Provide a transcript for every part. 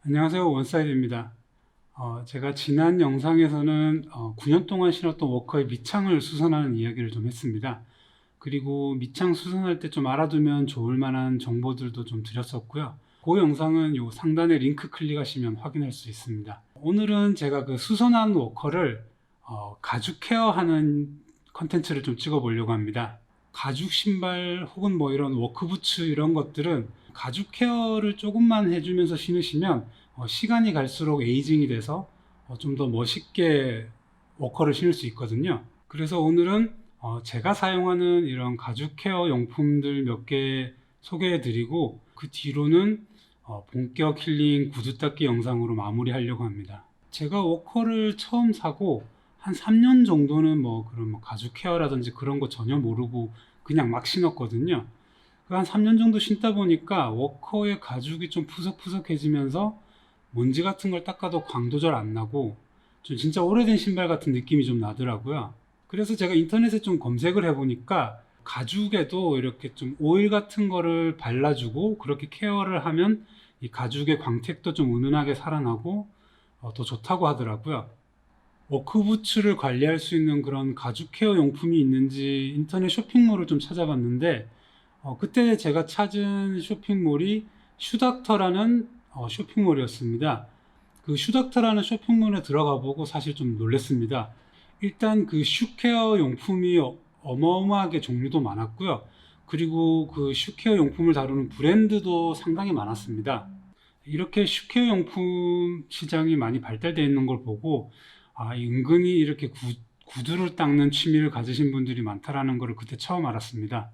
안녕하세요. 원사이드입니다. 제가 지난 영상에서는 9년 동안 신었던 워커의 밑창을 수선하는 이야기를 좀 했습니다. 그리고 밑창 수선할 때 좀 알아두면 좋을 만한 정보들도 좀 드렸었고요. 그 영상은 요 상단에 링크 클릭하시면 확인할 수 있습니다. 오늘은 제가 그 수선한 워커를 가죽 케어하는 컨텐츠를 좀 찍어 보려고 합니다. 가죽 신발 혹은 뭐 이런 워크부츠 이런 것들은 가죽 케어를 조금만 해주면서 신으시면 시간이 갈수록 에이징이 돼서 좀 더 멋있게 워커를 신을 수 있거든요. 그래서 오늘은 제가 사용하는 이런 가죽 케어 용품들 몇 개 소개해 드리고 그 뒤로는 본격 힐링 구두 닦기 영상으로 마무리하려고 합니다. 제가 워커를 처음 사고 한 3년 정도는 뭐 그런 뭐 가죽 케어라든지 그런 거 전혀 모르고 그냥 막 신었거든요. 한 3년 정도 신다 보니까 워커의 가죽이 좀 푸석푸석해지면서 먼지 같은 걸 닦아도 광도 잘 안 나고 좀 진짜 오래된 신발 같은 느낌이 좀 나더라고요. 그래서 제가 인터넷에 좀 검색을 해보니까 가죽에도 이렇게 좀 오일 같은 거를 발라주고 그렇게 케어를 하면 이 가죽의 광택도 좀 은은하게 살아나고 더 좋다고 하더라고요. 워크부츠를 관리할 수 있는 그런 가죽 케어 용품이 있는지 인터넷 쇼핑몰을 좀 찾아봤는데 그때 제가 찾은 쇼핑몰이 슈닥터라는 쇼핑몰이었습니다. 그 슈닥터라는 쇼핑몰에 들어가 보고 사실 좀 놀랐습니다. 일단 그 슈케어 용품이 어마어마하게 종류도 많았고요. 그리고 그 슈케어 용품을 다루는 브랜드도 상당히 많았습니다. 이렇게 슈케어 용품 시장이 많이 발달되어 있는 걸 보고 은근히 이렇게 구두를 닦는 취미를 가지신 분들이 많다라는 걸 그때 처음 알았습니다.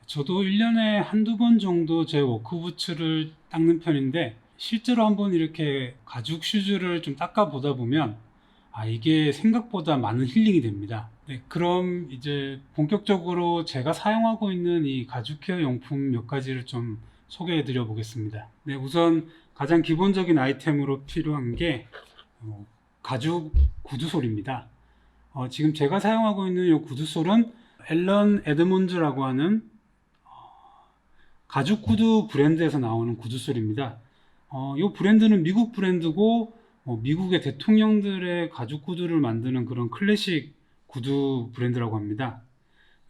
저도 1년에 한두 번 정도 제 워크부츠를 닦는 편인데 실제로 한번 이렇게 가죽 슈즈를 좀 닦아 보다 보면 이게 생각보다 많은 힐링이 됩니다. 네, 그럼 이제 본격적으로 제가 사용하고 있는 이 가죽 케어 용품 몇 가지를 좀 소개해 드려 보겠습니다. 네, 우선 가장 기본적인 아이템으로 필요한 게 가죽 구두솔입니다. 지금 제가 사용하고 있는 이 구두솔은 앨런 에드몬즈라고 하는 가죽 구두 브랜드에서 나오는 구두솔입니다. 이 브랜드는 미국 브랜드고 미국의 대통령들의 가죽 구두를 만드는 그런 클래식 구두 브랜드라고 합니다.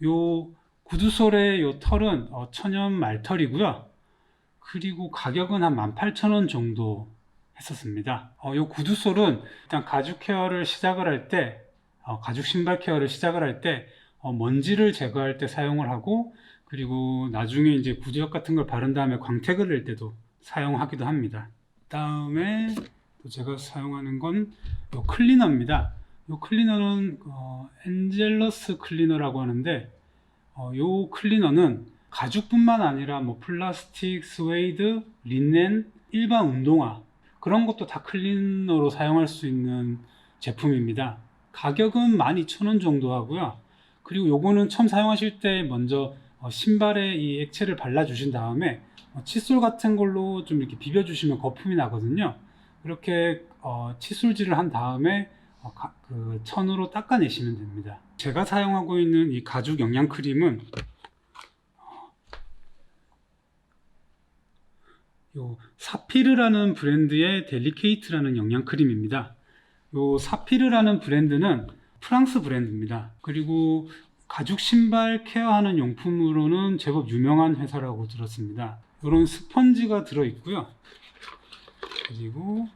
요 구두솔의 요 털은 천연 말털이고요. 그리고 가격은 한 18,000원 정도 했었습니다. 요 구두솔은 일단 가죽 케어를 시작을 할 때, 가죽 신발 케어를 시작을 할 때, 먼지를 제거할 때 사용을 하고, 그리고 나중에 이제 구두역 같은 걸 바른 다음에 광택을 낼 때도 사용하기도 합니다. 다음에 또 제가 사용하는 건 요 클리너입니다. 요 클리너는 엔젤러스 클리너라고 하는데, 요 클리너는 가죽뿐만 아니라 뭐 플라스틱, 스웨이드, 린넨, 일반 운동화 그런 것도 다 클리너로 사용할 수 있는 제품입니다. 가격은 12,000원 정도 하고요. 그리고 요거는 처음 사용하실 때 먼저 신발에 이 액체를 발라 주신 다음에 칫솔 같은 걸로 좀 이렇게 비벼 주시면 거품이 나거든요. 그렇게 칫솔질을 한 다음에 그 천으로 닦아내시면 됩니다. 제가 사용하고 있는 이 가죽 영양 크림은 요 사피르라는 브랜드의 델리케이트라는 영양 크림입니다. 요 사피르라는 브랜드는 프랑스 브랜드입니다. 그리고 가죽 신발 케어하는 용품으로는 제법 유명한 회사라고 들었습니다. 이런 스펀지가 들어 있고요. 그리고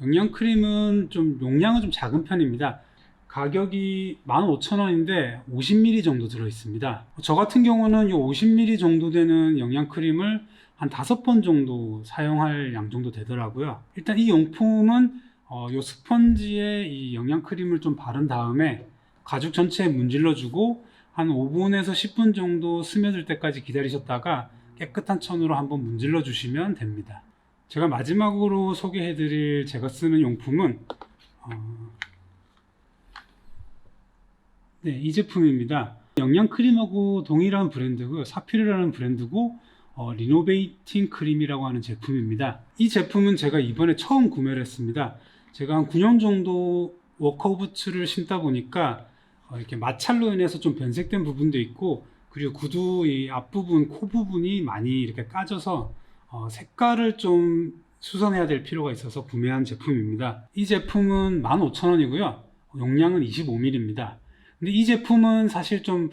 영양 크림은 좀 용량은 좀 작은 편입니다. 가격이 15,000원인데 50ml 정도 들어 있습니다. 저 같은 경우는 이 50ml 정도 되는 영양 크림을 한 5번 정도 사용할 양 정도 되더라고요. 일단 이 용품은 이 스펀지에 이 영양 크림을 좀 바른 다음에 가죽 전체에 문질러 주고 한 5분에서 10분 정도 스며들 때까지 기다리셨다가 깨끗한 천으로 한번 문질러 주시면 됩니다. 제가 마지막으로 소개해 드릴 제가 쓰는 용품은 네, 이 제품입니다. 영양 크림하고 동일한 브랜드고요. 사피르라는 브랜드고 리노베이팅 크림이라고 하는 제품입니다. 이 제품은 제가 이번에 처음 구매를 했습니다. 제가 한 9년 정도 워커부츠를 신다 보니까 이렇게 마찰로 인해서 좀 변색된 부분도 있고, 그리고 구두 이 앞부분, 코 부분이 많이 이렇게 까져서 색깔을 좀 수선해야 될 필요가 있어서 구매한 제품입니다. 이 제품은 15,000원이고요. 용량은 25ml입니다. 근데 이 제품은 사실 좀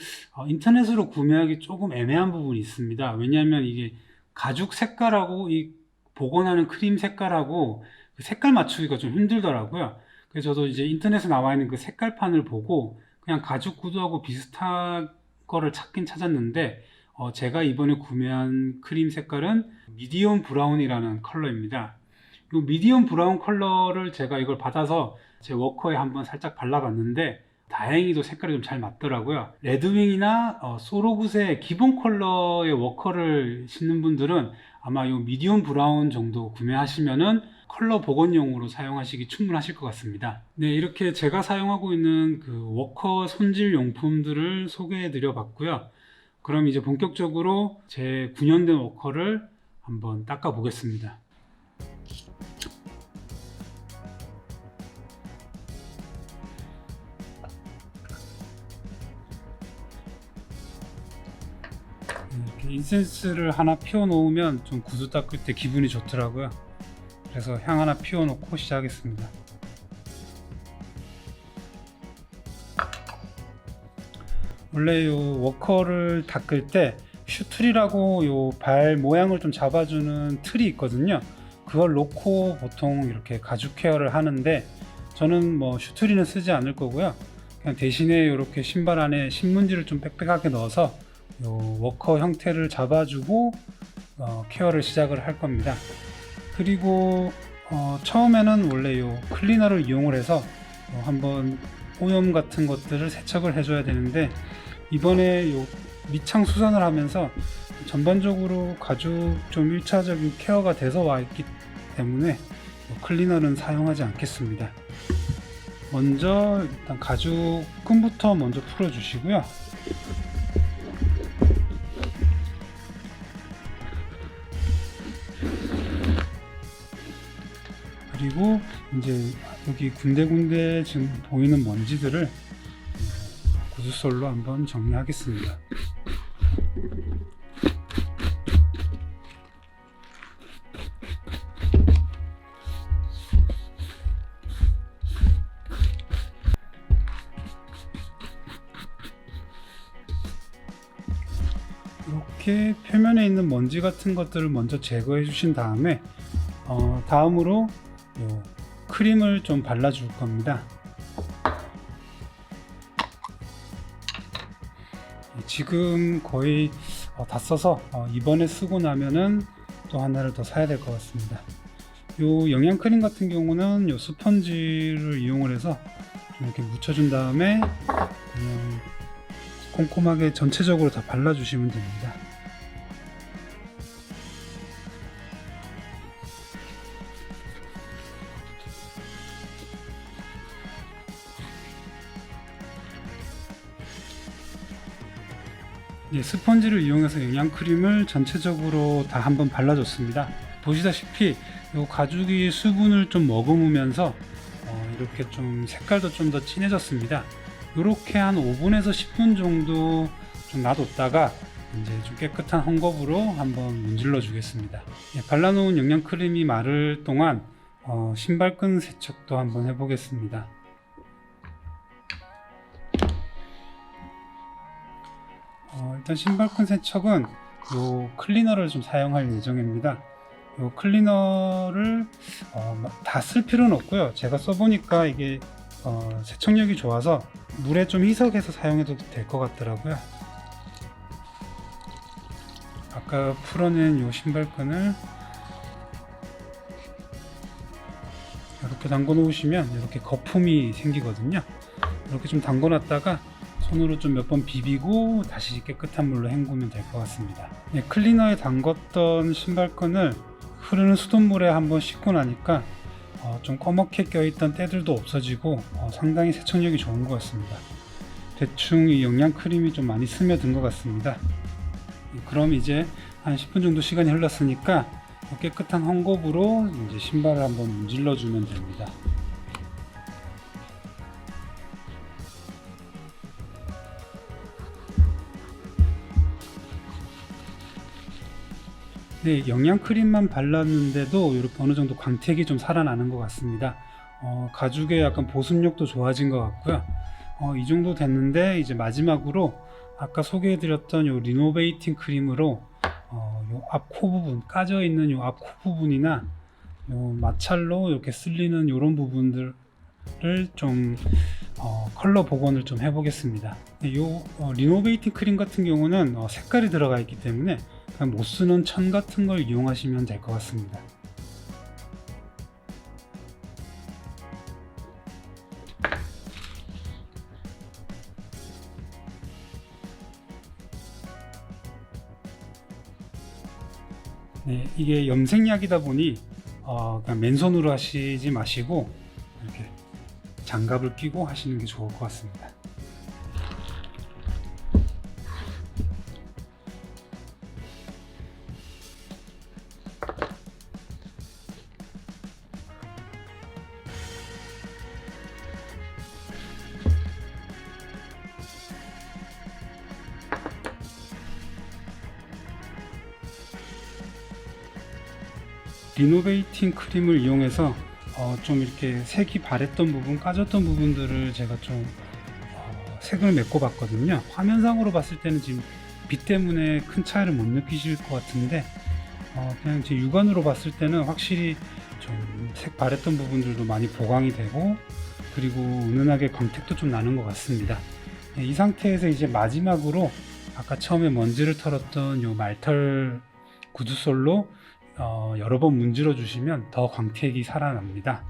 인터넷으로 구매하기 조금 애매한 부분이 있습니다. 왜냐하면 이게 가죽 색깔하고 이 복원하는 크림 색깔하고 그 색깔 맞추기가 좀 힘들더라고요. 그래서 저도 이제 인터넷에 나와 있는 그 색깔판을 보고 그냥 가죽 구두하고 비슷한 거를 찾긴 찾았는데 제가 이번에 구매한 크림 색깔은 미디엄 브라운이라는 컬러입니다. 이 미디엄 브라운 컬러를 제가 이걸 받아서 제 워커에 한번 살짝 발라봤는데 다행히도 색깔이 좀 잘 맞더라고요. 레드윙이나 소로굿의 기본 컬러의 워커를 신는 분들은 아마 이 미디엄 브라운 정도 구매하시면은 컬러 복원용으로 사용하시기 충분하실 것 같습니다. 네, 이렇게 제가 사용하고 있는 그 워커 손질 용품들을 소개해 드려 봤고요. 그럼 이제 본격적으로 제 9년 된 워커를 한번 닦아 보겠습니다. 이렇게 인센스를 하나 피워 놓으면 좀 구두 닦을 때 기분이 좋더라고요. 그래서 향 하나 피워 놓고 시작하겠습니다. 원래 요 워커를 닦을 때 슈틀이라고 요 발 모양을 좀 잡아주는 틀이 있거든요. 그걸 놓고 보통 이렇게 가죽 케어를 하는데 저는 뭐 슈트리는 쓰지 않을 거고요. 그냥 대신에 이렇게 신발 안에 신문지를 좀 빽빽하게 넣어서 요 워커 형태를 잡아주고 케어를 시작을 할 겁니다. 그리고 처음에는 원래 요 클리너를 이용을 해서 한번 오염 같은 것들을 세척을 해줘야 되는데 이번에 요 밑창 수선을 하면서 전반적으로 가죽 좀 1차적인 케어가 돼서 와 있기 때문에 클리너는 사용하지 않겠습니다. 먼저 일단 가죽 끈부터 먼저 풀어 주시고요. 그리고 이제 여기 군데군데 지금 보이는 먼지들을 구두솔로 한번 정리하겠습니다. 이렇게 표면에 있는 먼지 같은 것들을 먼저 제거해 주신 다음에 다음으로 요 크림을 좀 발라 줄 겁니다. 지금 거의 다 써서 이번에 쓰고 나면은 또 하나를 더 사야 될 것 같습니다. 요 영양 크림 같은 경우는 요 스펀지를 이용을 해서 좀 이렇게 묻혀준 다음에 그냥 꼼꼼하게 전체적으로 다 발라주시면 됩니다. 스펀지를 이용해서 영양크림을 전체적으로 다 한번 발라줬습니다. 보시다시피 이 가죽이 수분을 좀 머금으면서 이렇게 좀 색깔도 좀 더 진해졌습니다. 이렇게 한 5분에서 10분 정도 좀 놔뒀다가 이제 좀 깨끗한 헝겊으로 한번 문질러 주겠습니다. 발라놓은 영양크림이 마를 동안 신발끈 세척도 한번 해보겠습니다. 일단 신발끈 세척은 요 클리너를 좀 사용할 예정입니다. 요 클리너를 다 쓸 필요는 없고요. 제가 써보니까 이게 세척력이 좋아서 물에 좀 희석해서 사용해도 될 것 같더라고요. 아까 풀어낸 요 신발끈을 이렇게 담궈 놓으시면 이렇게 거품이 생기거든요. 이렇게 좀 담궈 놨다가 손으로 좀 몇 번 비비고 다시 깨끗한 물로 헹구면 될 것 같습니다. 클리너에 담궜던 신발끈을 흐르는 수돗물에 한번 씻고 나니까 좀 꺼멓게 껴있던 때들도 없어지고 상당히 세척력이 좋은 것 같습니다. 대충 이 영양크림이 좀 많이 스며든 것 같습니다. 그럼 이제 한 10분 정도 시간이 흘렀으니까 깨끗한 헝겊으로 이제 신발을 한번 문질러 주면 됩니다. 네, 영양 크림만 발랐는데도 이렇게 어느 정도 광택이 좀 살아나는 것 같습니다. 가죽의 약간 보습력도 좋아진 것 같고요. 이 정도 됐는데 이제 마지막으로 아까 소개해드렸던 요 리노베이팅 크림으로 요 앞 코 부분, 까져 있는 요 앞 코 부분이나 요 마찰로 이렇게 쓸리는 이런 부분들을 좀 컬러 복원을 좀 해보겠습니다. 요 리노베이팅 크림 같은 경우는 색깔이 들어가 있기 때문에 그냥 못 쓰는 천 같은 걸 이용하시면 될 것 같습니다. 네, 이게 염색약이다 보니 그냥 맨손으로 하시지 마시고 이렇게 장갑을 끼고 하시는 게 좋을 것 같습니다. 리노베이팅 크림을 이용해서 좀 이렇게 색이 바랬던 부분, 까졌던 부분들을 제가 좀 색을 메꿔 봤거든요. 화면상으로 봤을 때는 지금 빛 때문에 큰 차이를 못 느끼실 것 같은데 그냥 제 육안으로 봤을 때는 확실히 좀 색 바랬던 부분들도 많이 보강이 되고 그리고 은은하게 광택도 좀 나는 것 같습니다. 네, 이 상태에서 이제 마지막으로 아까 처음에 먼지를 털었던 요 말털 구두솔로 여러 번 문질러 주시면 더 광택이 살아납니다.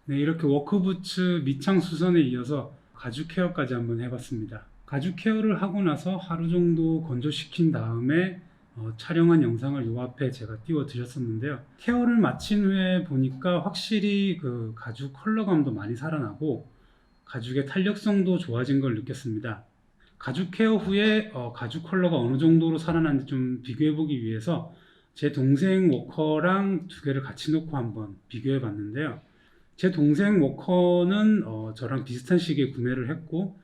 네, 이렇게 워크부츠 밑창 수선에 이어서 가죽 케어까지 한번 해봤습니다. 가죽 케어를 하고 나서 하루 정도 건조시킨 다음에 촬영한 영상을 요 앞에 제가 띄워 드렸었는데요. 케어를 마친 후에 보니까 확실히 그 가죽 컬러감도 많이 살아나고 가죽의 탄력성도 좋아진 걸 느꼈습니다. 가죽 케어 후에 가죽 컬러가 어느 정도로 살아났는지 좀 비교해 보기 위해서 제 동생 워커랑 두 개를 같이 놓고 한번 비교해 봤는데요. 제 동생 워커는 저랑 비슷한 시기에 구매를 했고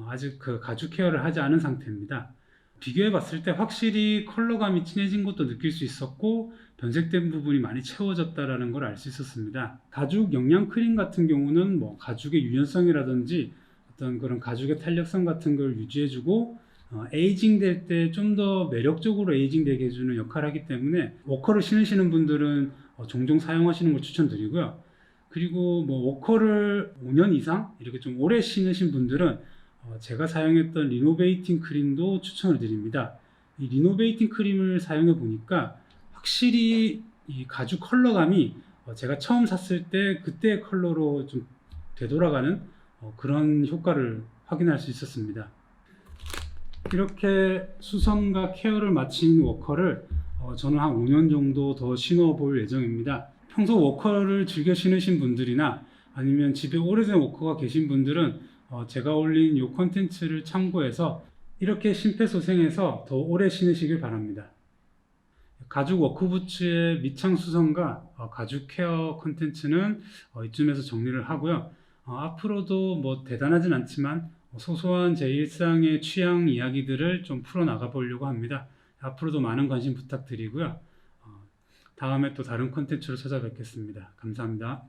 아직 그 가죽 케어를 하지 않은 상태입니다. 비교해 봤을 때 확실히 컬러감이 진해진 것도 느낄 수 있었고 변색된 부분이 많이 채워졌다라는 걸 알 수 있었습니다. 가죽 영양 크림 같은 경우는 뭐 가죽의 유연성이라든지 어떤 그런 가죽의 탄력성 같은 걸 유지해주고 에이징 될 때 좀 더 매력적으로 에이징 되게 해주는 역할을 하기 때문에 워커를 신으시는 분들은 종종 사용하시는 걸 추천드리고요. 그리고 뭐 워커를 5년 이상 이렇게 좀 오래 신으신 분들은 제가 사용했던 리노베이팅 크림도 추천을 드립니다. 이 리노베이팅 크림을 사용해 보니까 확실히 이 가죽 컬러감이 제가 처음 샀을 때 그때의 컬러로 좀 되돌아가는 그런 효과를 확인할 수 있었습니다. 이렇게 수선과 케어를 마친 워커를 저는 한 5년 정도 더 신어 볼 예정입니다. 평소 워커를 즐겨 신으신 분들이나 아니면 집에 오래된 워커가 계신 분들은 제가 올린 이 콘텐츠를 참고해서 이렇게 심폐소생해서 더 오래 신으시길 바랍니다. 가죽 워크부츠의 밑창 수선과 가죽 케어 콘텐츠는 이쯤에서 정리를 하고요. 앞으로도 뭐 대단하진 않지만 소소한 제 일상의 취향 이야기들을 좀 풀어나가 보려고 합니다. 앞으로도 많은 관심 부탁드리고요. 다음에 또 다른 콘텐츠로 찾아뵙겠습니다. 감사합니다.